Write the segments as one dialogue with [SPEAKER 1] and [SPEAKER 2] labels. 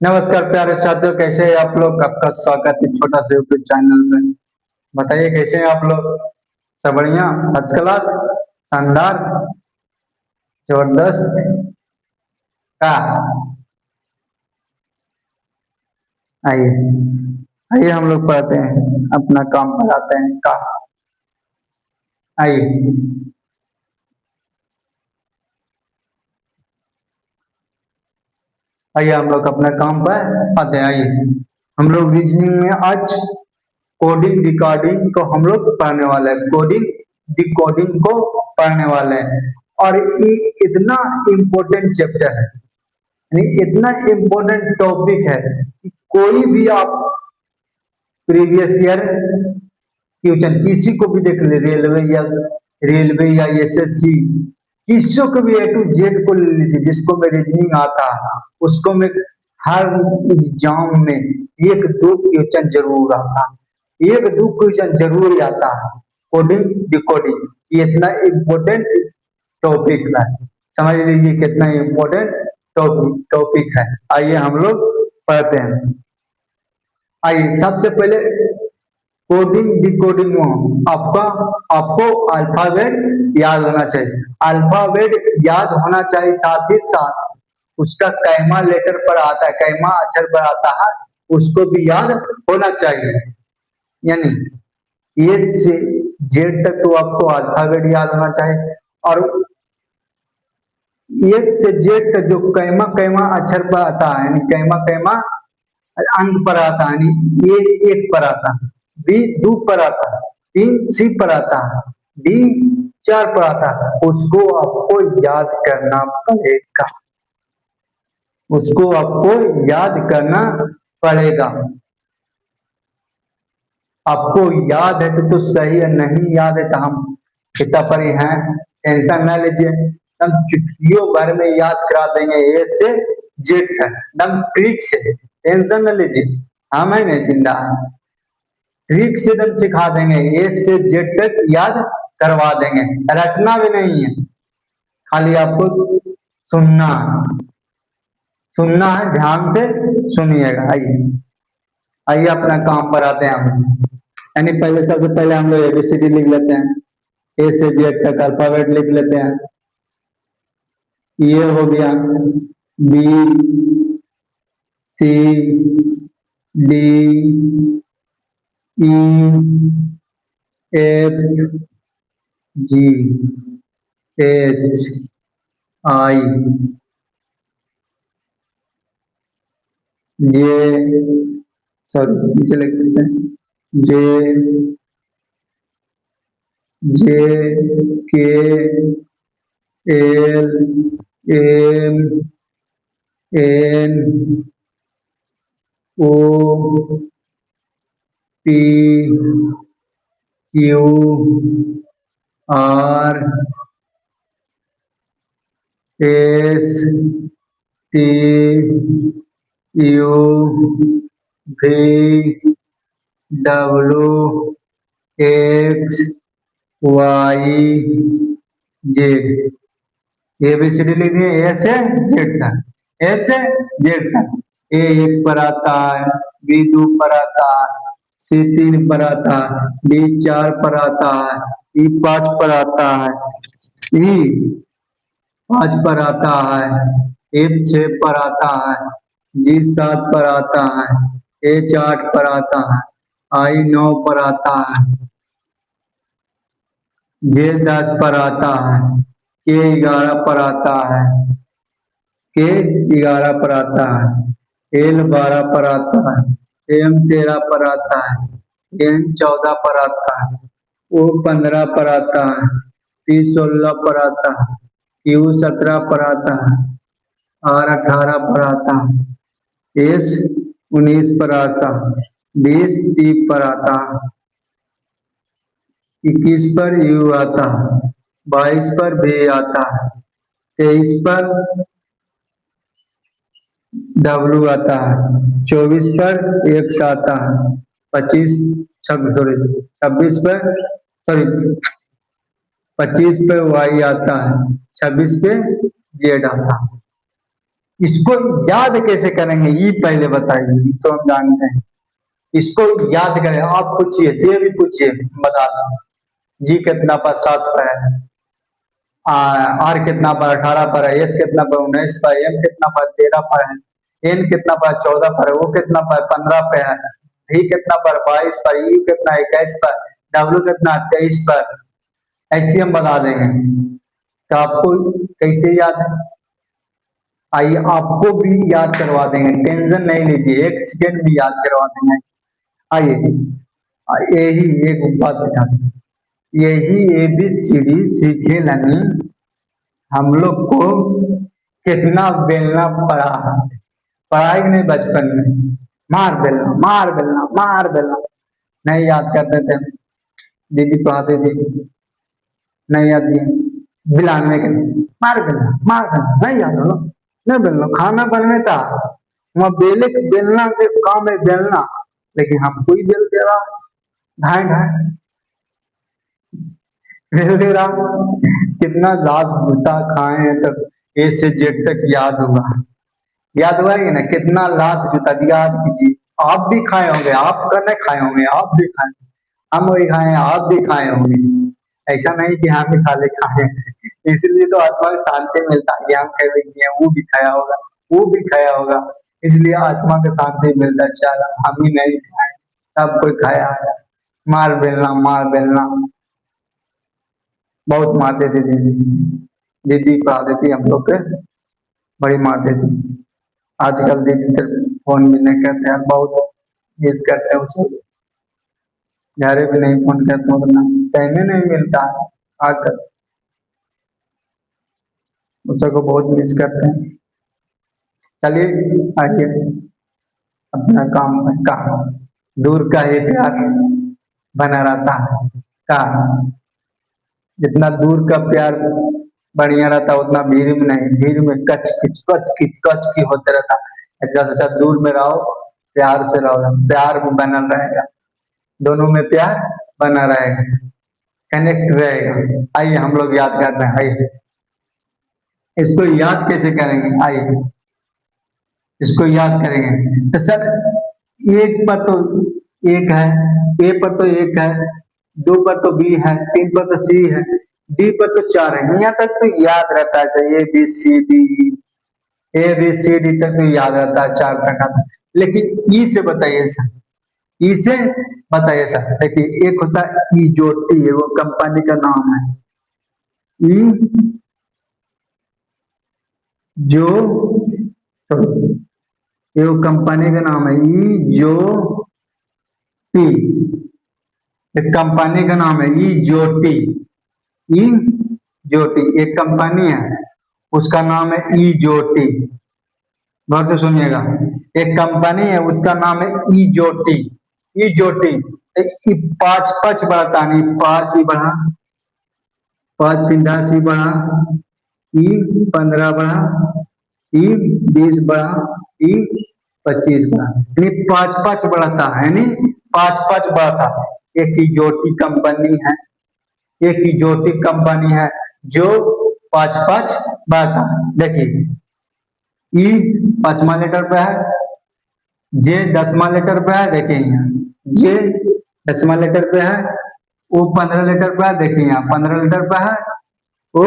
[SPEAKER 1] नमस्कार प्यारे साथियों, कैसे हैं आप लोग। आपका स्वागत है छोटा सा यूट्यूब चैनल में। बताइए कैसे हैं आप लोग। सब बढ़िया, फर्स्ट क्लास, शानदार, जबरदस्त का। आइए आइए हम लोग पढ़ते हैं, अपना काम कराते हैं का। आइए आइए हम लोग अपना काम पर आते हैं। आइए हम लोग रीजनिंग में आज कोडिंग डिकोडिंग को हम लोग पढ़ने वाले हैं। कोडिंग डिकोडिंग को पढ़ने वाले हैं और ये इतना इम्पोर्टेंट चैप्टर है, यानी इतना इम्पोर्टेंट टॉपिक है कि कोई भी आप प्रीवियस ईयर क्वेश्चन किसी को भी देख ले, रेलवे या एसएससी, किसी को भी A to Z को ले लीजिए, जिसको में रीजनिंग आता है उसको में हर एग्जाम में एक दो क्वेश्चन जरूर आता है, एक दो क्वेश्चन जरूर ही आता है। कोडिंग डिकोडिंग ये इतना इम्पोर्टेंट टॉपिक है, समझ लीजिए कितना इम्पोर्टेंट टॉपिक है। आइए हम लोग पढ़ते हैं। आइए सबसे पहले कोडिंग डिकोडिंग में आपको अल्फाबेट याद होना चाहिए। अल्फाबेट याद होना चाहिए, साथ ही साथ उसका कैमा लेटर पर आता है, कैमा अक्षर पर आता है, उसको भी याद होना चाहिए। यानी ए से जेड तक तो आपको अल्फाबेट याद होना चाहिए, और एक से जेड तक जो कैमा कैमा अक्षर पर आता है, यानी कैमा कैमा अंक पर आता है, यानी ए एक पर आता है, बी दो पर आता है, तीन सी पर आता है, डी चार पर आता है, उसको आपको याद करना पड़ेगा, उसको आपको याद करना पड़ेगा। आपको याद है तो सही है, नहीं याद है तो हम कितना परे हैं, टेंशन ना लीजिए, हम चुटकियों भर में याद करा देंगे। ए से जेड तक एकदम ट्रिक से, टेंशन न लीजिए, हम है नहीं जिंदा, ट्रिक से एकदम सिखा देंगे, ए से जेड तक याद करवा देंगे, रटना भी नहीं है, खाली आपको सुनना है, सुनना है, ध्यान से सुनिएगा। आइए आइए अपना काम पर आते हैं हम। यानी पहले सबसे पहले हम लोग एबीसीडी लिख लेते हैं, ए से जेड तक अल्फाबेट लिख लेते हैं। ये हो गया B C D E F G H I J, sorry नीचे लिख देते हैं, J J K L M N O P Q R S T U V W X Y Z. ABCD लिख दिए ए से जेड तक, ए से जेड तक। ए एक पर आता है, बी दो पर आता है, सी तीन पर आता है, डी चार पर आता है, ई पांच पर आता है, ई पांच पर आता है, एफ छह पर आता है, जी सात पर आता है, एच आठ पर आता है, आई नौ पर आता है, जे 10 पर आता है, के 11 पर आता है, के 11 पर आता है, एल 12 पर आता है, एम 13 पर आता है, एन 14 पर आता है, ओ 15 पर आता है, पी 16 पर आता है, क्यू 17 पर आता है, आर 18 पर आता है, एस 19 पर आता है, 20 टी पर आता है, 21 पर यू आता है, 22 पर भी आता है, 23 पर डब्लू आता है, 24 पर एक्स आता है, 25 छब्बीस पर सॉरी 25 पे वाई आता है, 26 पे जेड आता है। इसको याद कैसे करेंगे ये पहले बताइए, ये तो हम जानते हैं। इसको याद करें, आप पूछिए, जे भी पूछिए, बता दो। जी कितना पर 7 पर है, आर कितना पर 18 पर है, एस कितना पर 19 पर, एम कितना पर 13 पर है, एन कितना पर 14 पर है, ओ कितना पर 15 पे है, वी कितना पर 22 पर, यू कितना 21 पर, डब्ल्यू कितना 23 पर। ऐसे हम बता देंगे। तो आपको कैसे याद है? आइए आपको भी याद करवा देंगे, टेंशन नहीं लीजिए, एक सेकेंड भी याद करवा देंगे। आइए, यही एक बात सिखा दें। यही ABCD सीखे लनी हम लोग को कितना बेलना पड़ा है। पढ़ाई नहीं बचपन में, मार बेलना मार बेलना मार बेलना, नहीं याद करते थे। दीदी पढ़ाते थे, नहीं याद दिए, बिलाने के मार बेलना नहीं याद हो, नहीं बेलना, खाना बनने था वहाँ बेले बेलना के काम है बेलना, लेकिन हमको ही बेल दे रहा ढाई ढाई बेल दे रहा। कितना लाभ जूता खाए हैं, तब ए से जेड तक याद होगा। याद हुआ है ना, कितना लाख जूता दिया, याद कीजिए। आप भी खाए होंगे, आप नहीं खाए होंगे, आप भी खाए, हम वही खाए हैं, आप भी खाए होंगे। ऐसा नहीं कि हम ही खाली खाए हैं। इसलिए तो आत्मा को शांति मिलता है कि हम कहे कि वो भी खाया होगा, वो भी खाया होगा, इसलिए आत्मा को शांति मिलता है। चल हम ही नहीं खाए, सब कोई खाया है। मार बेलना मार बेलना बहुत मारते थे दीदी, दीदी पढ़ाती थी हम लोग के, बड़ी मारते थी। आजकल दीदी तो फोन भी नहीं करते हैं, बहुत मिस करते हैं उसे, घर भी नहीं फोन करते, उतना टाइम ही नहीं मिलता है आजकल, उसे को बहुत मिस करते हैं। चलिए आइए अपना काम में, कहा दूर का ही प्यार बना रहता है, कहा जितना दूर का प्यार बढ़िया रहता उतना भीड़ में नहीं, भीड़ में कच की होते रहता। अच्छा अच्छा दूर में रहो, प्यार से रहो, प्यार में बना रहेगा, दोनों में प्यार बना रहेगा, कनेक्ट रहेगा। आइए हम लोग याद करते हैं। आइए इसको याद कैसे करेंगे, आइए इसको याद करेंगे। तो सर एक पर तो एक है, ए पर तो एक है, दो पर तो बी है, तीन पर तो सी है, डी पर तो चार है। यहाँ तक तो याद रहता है, ए बी सी डी तक तो याद रहता है, चार तक आता है। लेकिन ई से बताइए सर, ई से बताइए सर। देखिए एक होता है इजोटी, वो कंपनी का नाम है। ई जो ये वो कंपनी का नाम है, ई जो टी, एक कंपनी का नाम है ई ज्योति, ई ज्योति एक कंपनी है, उसका नाम है ई ज्योति। गौर से सुनिएगा, एक कंपनी है उसका नाम है ई ज्योति, ई ज्योति। पांच पांच बढ़ता नहीं, पांच ही बढ़ा, पांच तीन 10 ही बढ़ा, ई 15 बढ़ा, ई 20 बढ़ा, ई 25 बढ़ा, यानी पांच पांच बढ़ता है, यानी पांच पांच बढ़ता है। एक ही ज्योति कंपनी है, एक ही ज्योति कंपनी है जो पांच पांच बढ़ता है। देखिए ई 5वां लेटर पे है, जे 10वां लेटर पे है, देखिए यहाँ जे 10वां लेटर पे है, ओ 15 लेटर पे है, देखिए यहाँ 15 लेटर पे है, ओ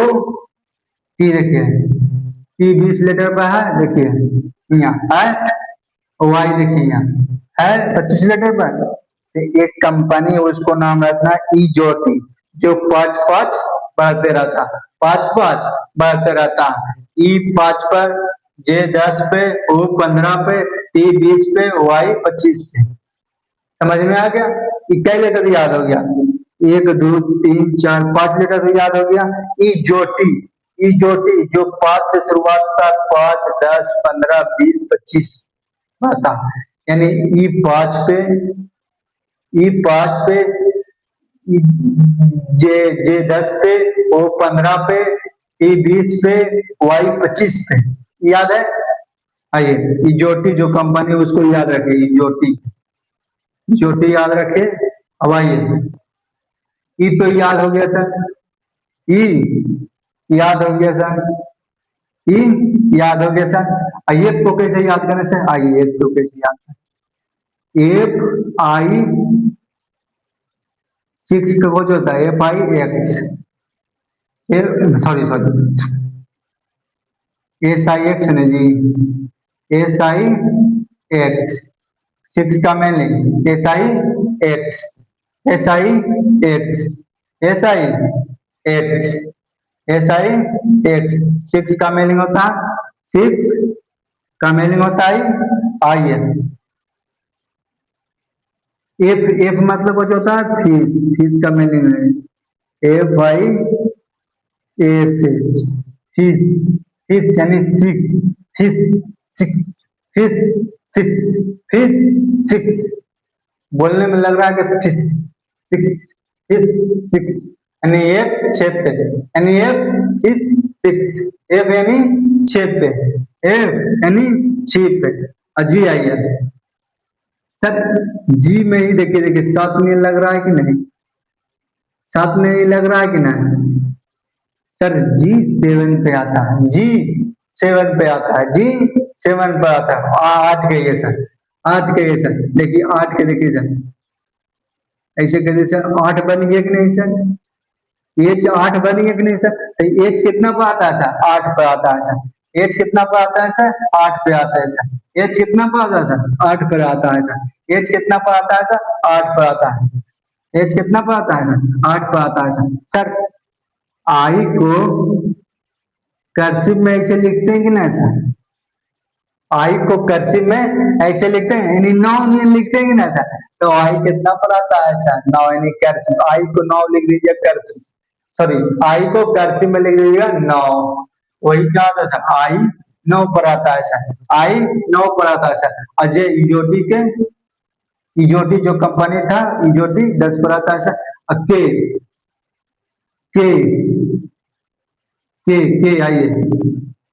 [SPEAKER 1] टी देखिए, टी 20 लेटर पे है, देखिए यहाँ है, वाई देखिए यहाँ है 25 लेटर पे। तो एक कंपनी है उसको नाम रखना ई ज्योति, जो पांच पांच बढ़ते रहता, पांच पांच बढ़ते रहता। ई 5 पर, जे 10 पे, ओ 15 पे, टी 20 पे, वाई 25 पे। समझ में आ गया? इक्कीस लेटर याद हो गया, एक दो तीन चार 5 लेटर से याद हो गया। ई ज्योति, ई ज्योति जो 5 से शुरुआत होता है, 5 10 15 20 25 आता, यानी ई 5 पे, ई 5 पे, जे जे 10 पे, ओ 15 पे, टी 20 पे, वाई 25 पे। याद है? आइए ई ज्योति जो कंपनी उसको याद रखे, ई ज्योति, ज्योति याद रखे। अब आइए ई तो याद हो गया सर, ई याद हो गया सर, ई याद हो गया सर। एफ को कैसे याद करें सर, आइए एफ को कैसे याद करें। एफ आई सिक्स का कुछ होता है, F I x, sorry sorry, S I x ने जी, एस आई एक्स, सिक्स का meaning S I x, S I x, S I x, S I x, six का मीनिंग होता है, सिक्स का मीनिंग होता है आई है। एफ एफ मतलब कुछ होता है फीस, फीस का मीनिंग है F I S H, fish, fish यानी six, fish six, fish six, fish six, बोलने में लग रहा है कि फिश सिक्स, फिश सिक्स, यानी एक छः पे, यानी एक फिश सिक्स, एफ यानी छः पे, एफ यानी छः पे। और जी आइए सर, जी में ही देखिए देखिए सात में लग रहा है कि नहीं, सात में ही लग रहा है कि नहीं सर, जी सेवन पे आता है, जी सेवन पे आता है, जी सेवन पे आता है। आठ के ये सर, आठ के ये सर, देखिए आठ के देखिए सर, ऐसे कैसे सर, आठ बन गया कि नहीं सर, एच आठ बन गया कि नहीं सर, तो एच कितना पे आता है सर, आठ पे आता है सर, एच कितना पे आता है सर, आठ पे आता है सर, एच कितना पे आता है सर, आठ पे आता है सर, एच कितना पे आता है सर, आठ पे आता है, एच कितना पे आता है सर, आठ पे आता है सर। सर आई को कर्सिव में ऐसे लिखते हैं कि नहीं सर, आई को कर्सिव में ऐसे लिखते हैं, यानी नौ लिखते हैं कि ना सर, तो आई कितना पर आता है सर, नौ, यानी कर्सिव, आई को नौ लिख दीजिए कर्सिव, सॉरी आई को कर्सिव में लिख दीजिएगा नौ, वही क्या आता है सर, आई नौ पर आता है सर, आई नौ पर आता है सर। अजय इजोटी के, इजोटी जो कंपनी था, इजोटी 10 पर आता है सर। के के आइए,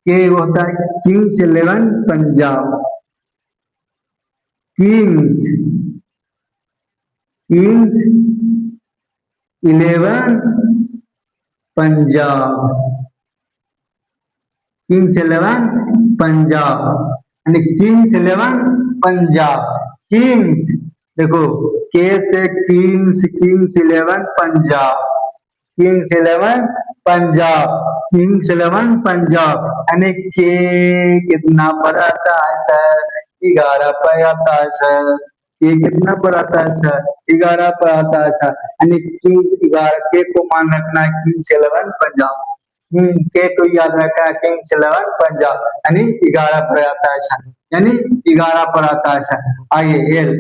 [SPEAKER 1] के होता है Kings eleven Punjab, Kings, Kings eleven Punjab, Kings eleven Punjab, यानी किंग्स इलेवन पंजाब, किंग्स, देखो के से Kings, Kings eleven Punjab, Kings eleven Punjab, Kings eleven Punjab, यानी के कितना पर आता है सर, 11 पर आता है सर, ये कितना पर आता है सर, 11 पर आता है सर, यानी किंग्स 11, के को मान रखना है किंग्स इलेवन पंजाब, के को याद रखना है किंग्स इलेवन पंजाब, यानी 11 पर आता है सर, यानी 11 पर आता है सर। आइए एल,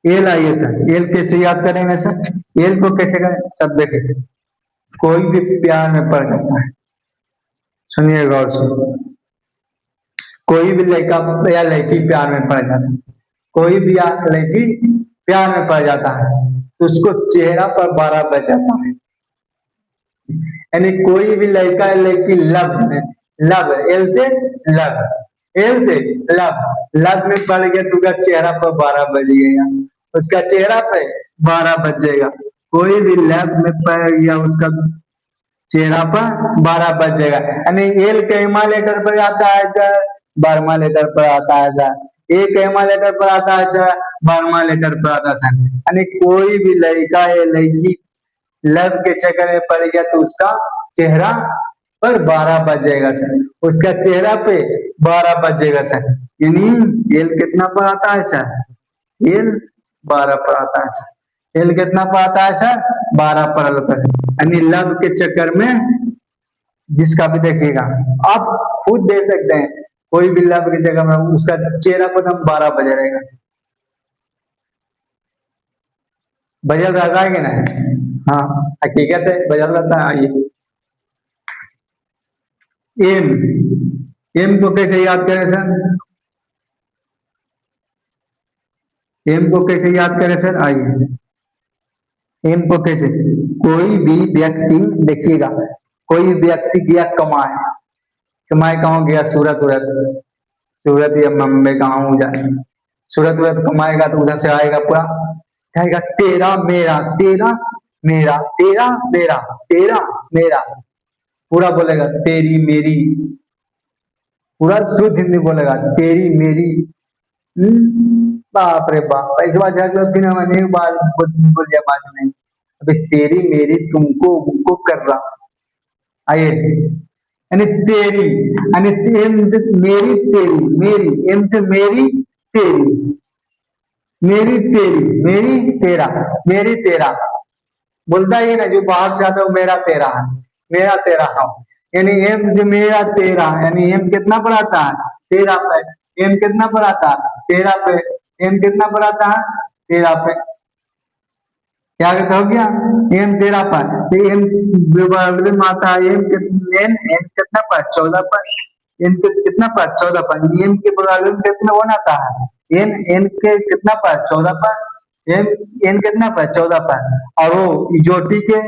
[SPEAKER 1] एल आइए सर, एल कैसे याद करेंगे सर, एल को कैसे करें सब देखें, कोई भी प्यार में पड़ जाता है, सुनिए गौर से, कोई भी लड़का या लड़की प्यार में पड़ जाता है, कोई भी लड़की प्यार में पड़ जाता है तो उसको चेहरा पर 12 बज जाता है, यानी कोई भी लड़का या लड़की लव में, लव एल से लव, एल से लव, लव में पड़ गया तो उसका चेहरा पर 12 बज गया, उसका चेहरा पे 12 बजेगा, कोई भी लव में पड़ गया उसका चेहरा पर 12 बजेगा, यानी एल कैमा लेटर पर आता है सर, 12वां लेटर पर आता है सर, ए कैमा लेटर पर आता है सर, 12वां लेटर पर आता है सर, यानी कोई भी लड़का या लड़की लव के चक्कर में पड़ गया तो उसका चेहरा पर 12 बजेगा सर, उसका चेहरा पे 12 बजेगा सर, यानी एल कितना पर आता है सर, एल 12 पर आता है सर, एल कितना पर आता है सर, 12 पर आता है, यानी लव के चक्कर में जिसका भी देखिएगा, आप खुद दे सकते हैं, कोई भी लव की जगह में उसका चेहरा पर 12 बजे रहेगा, बजल रहता है कि नहीं, हाँ हकीकत है बजल रहता है। आइए एम, एम को कैसे याद करें सर, एम को कैसे याद करें सर, आइए एम को कैसे, कोई भी व्यक्ति देखिएगा, कोई व्यक्ति गया कमाए, कमाए कहाँ गया, सूरत उरत, सूरत या मुंबई कहाँ जाए, सूरत उरत कमाएगा तो उधर से आएगा पूरा, कहेगा तेरा मेरा, तेरा मेरा, तेरा मेरा, तेरा मेरा, पूरा बोलेगा तेरी मेरी, पूरा शुद्ध हिंदी बोलेगा तेरी मेरी। बाप रे बाप, इस बार जाकर फिर मैंने एक बार बोल दिया बाद में, अबे तेरी मेरी तुमको उनको कर रहा। आइए, यानी तेरी, यानी एम से मेरी तेरी, मेरी एम से मेरी तेरी, मेरी तेरी, मेरी तेरा, मेरी तेरा, बोलता ही ना जो बाहर से आता है वो मेरा तेरा है, मेरा तेरा है। यानी एम जो मेरा तेरा, यानी एम कितना पर आता है, तेरा पे। एम कितना पर आता है, तेरा पे। एम कितना पर आता है, तेरा पे। क्या हो गया, एम तेरा पर, एम माता है एम एम एम कितना पर, 14 पर। एम के कितना पर, 14 पर। एम के बराबर में कितना कौन आता है, एन, एन के कितना पर, 14 पर। एम, एन कितना पर, 14 पर। और वो इजोटी के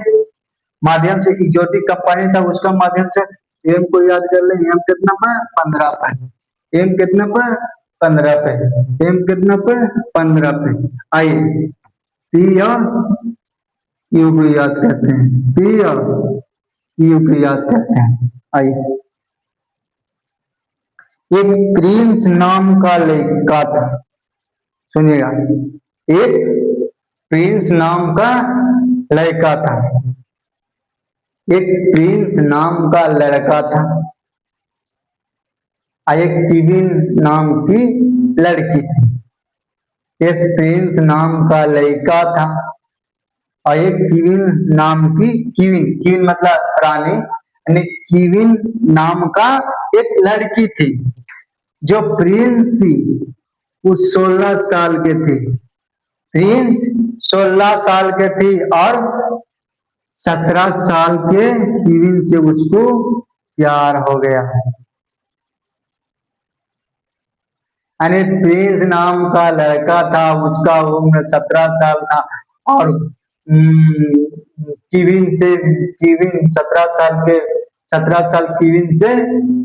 [SPEAKER 1] माध्यम से, इजोटी कंपनी था उसका माध्यम से एम को याद कर ले, एम कितना पर, 15 पर। एम कितना पर, 15 पे। एम कितना पर, 15 पे। आइए, पी और यू को याद करते हैं, पी और यू को याद करते हैं। आइए, एक प्रिंस नाम का लड़का था, सुनिएगा। एक प्रिंस नाम का लड़का था, एक प्रिंस नाम का लड़का था, और एक क्वीन नाम की लड़की थी। एक प्रिंस नाम का लड़का था और एक क्वीन नाम की, क्वीन, क्वीन मतलब रानी, यानी क्वीन नाम का एक लड़की थी। जो प्रिंस थी वो 16 साल के थे। प्रिंस 16 साल के थी और 17 साल के क्वीन से उसको प्यार हो गया। यानी प्रिंस नाम का लड़का था, उसका उम्र 17 साल था और कीविन से, कीविन 17 साल के, 17 साल कीविन से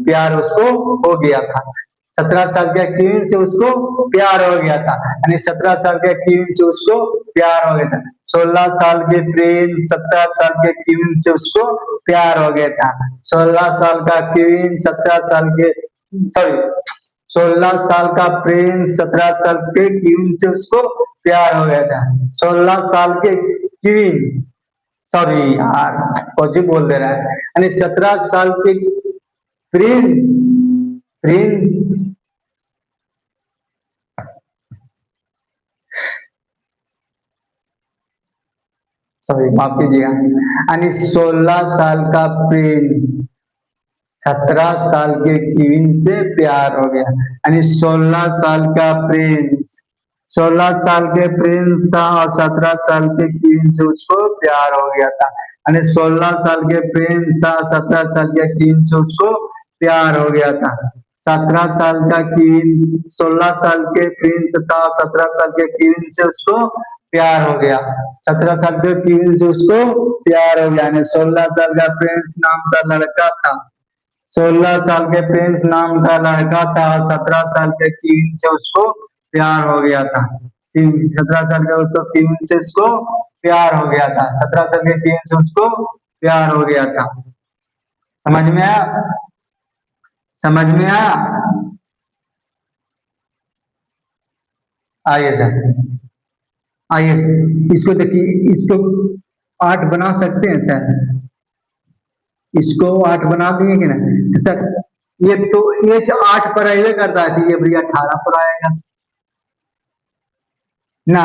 [SPEAKER 1] प्यार उसको हो गया था। 17 साल के कीविन से उसको प्यार हो गया था, यानी 17 साल के कीविन से उसको प्यार हो गया था। 16 साल के प्रिंस 17 साल के कीविन से उसको प्यार हो गया था। 16 साल का कीविन 17 साल के, सॉरी, 16 साल का प्रिंस 17 साल के क्वीन से उसको प्यार हो गया था। 16 साल के क्वीन, सॉरी यार कुछ ही बोल दे रहा है, यानी 17 साल के प्रिंस, प्रिंस सॉरी माफ कीजिएगा, यानी 16 साल का प्रिंस 17 साल के क्वीन से प्यार हो गया। यानी 16 साल का प्रिंस 16 साल के प्रिंस था और 17 साल के क्वीन से उसको प्यार हो गया था। यानी 16 साल के प्रिंस था, 17 साल के क्वीन से उसको प्यार हो गया था। 17 साल का क्वीन, 16 साल के प्रिंस था, 17 साल के क्वीन से उसको प्यार हो गया। 17 साल के क्वीन से उसको प्यार हो गया, यानी 16 साल का प्रिंस नाम का लड़का था, 16 साल के प्रिंस नाम का लड़का था और 17 साल के क्वीन से उसको प्यार हो गया था। 17 साल के उसको क्वीन से उसको प्यार हो गया था, 17 साल के क्वीन से उसको प्यार हो गया था। समझ में आया, समझ में आया। आइए सर, आइए इसको देखिए, इसको 8 बना सकते हैं सर, इसको 8 बना दिए कि ना सर। ये तो एच 8 पर आएगा करता है, ये भैया 18 पर आएगा ना।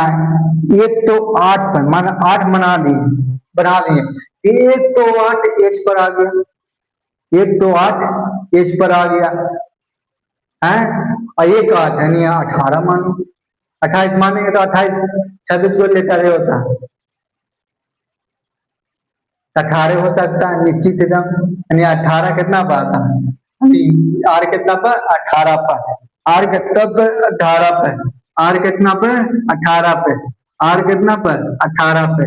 [SPEAKER 1] एक तो 8 पर मान 8 बना दिए, बना दिए, एक तो 8 एच पर आ गया, एक तो 8 एच पर आ गया है, और एक 8 यानी 18 मानो। 28 मानेंगे तो 28 26 को लेकर होता है, 18 हो सकता है निश्चित एकदम, यानी 18 कितना पर आता है, आर कितना पर, 18 पर। आर कितना पर, 18 पर। आर कितना पे, 18 पे। आर कितना पर, 18 पे।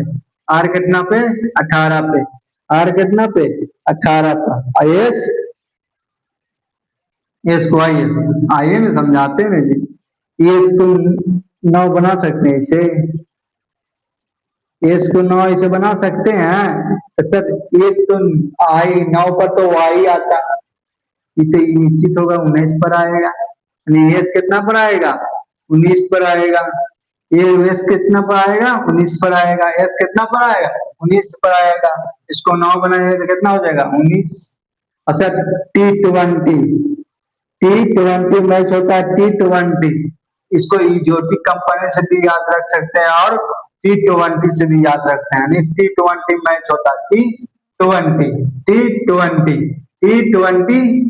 [SPEAKER 1] आर कितना पे, 18 पे। आर कितना पे, 18 पर। आइएस, इसको आइए, आइए ना समझाते हैं जी। ये इसको 9 बना सकते हैं इसे, ये इसको 9 इसे बना सकते हैं तो सर एक तो आई 9 पर तो वाई आता, ये तो निश्चित होगा 19 पर आएगा, यानी एस कितना पर आएगा 19 पर आएगा। ये एस कितना पर आएगा 19 पर आएगा, एस कितना पर आएगा 19 पर आएगा। इसको 9 बनाएगा तो कितना हो जाएगा 19। अच्छा T20, T20 मैच होता है T20, इसको इजोटिक कंपोनेंट से भी याद रख सकते हैं और T20 से भी याद रखते हैं, यानी T20 मैच होता है T20, T20, T20।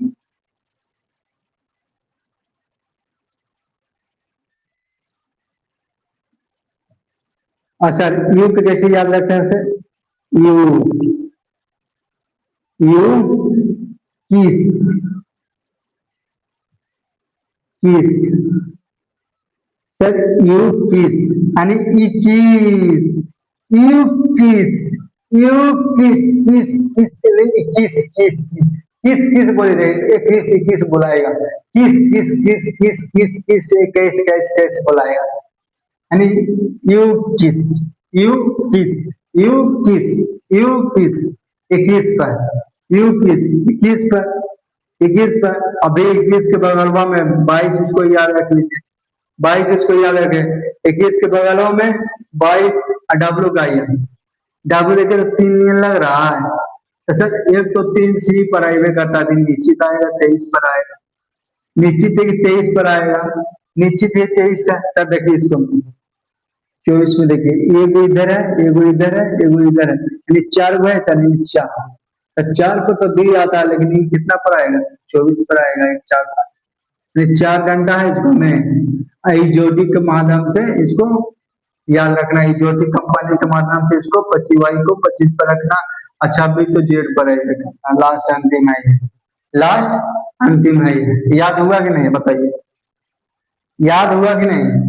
[SPEAKER 1] Sir you को कैसे याद रखते हैं सर, यू, यू किस, किस, सर यू किस यानी इक्कीस, यू किस, यू किस, किस किस के लिए किस किस किस किस किस बोले थे, इक्कीस इक्कीस बुलाएगा, किस किस किस किस किस किस इक्कीस कैस कैस बुलाएगा, यानी यू किस, यू किस, यू किस, यू किस 21 पर, यू किस 21 पर, 21 पर। अभी 21 के बगलवा में 22, इसको याद रख लीजिए, 22 इसको याद रखे, 21 के बगलवा में 22 डब्लू का ही है, डब्लू लेकर 3 लग रहा है तो सर एक तो 3 सी पर आएगा करता दिन निश्चित आएगा 23 पर आएगा, निश्चित है कि 23 पर आएगा, निश्चित है 23 का। सर देखिए इसको 24 में देखिए एगो इधर है, एगो इधर है, एगो इधर है, यानी 4 गो है सर, यानी 4, तो 4 को तो भी आता है लेकिन ये कितना पर आएगा 24 पर आएगा, एक 4 का, यानी 4 घंटा है इसको में आइजोटिक के माध्यम से इसको याद रखना, आइजोटिक कंपाउंड के माध्यम से इसको 25 वाई को 25 पर रखना। अच्छा भी तो जेड पर है, लास्ट अंतिम है ये, लास्ट अंतिम है ये, याद हुआ कि नहीं बताइए, याद हुआ कि नहीं।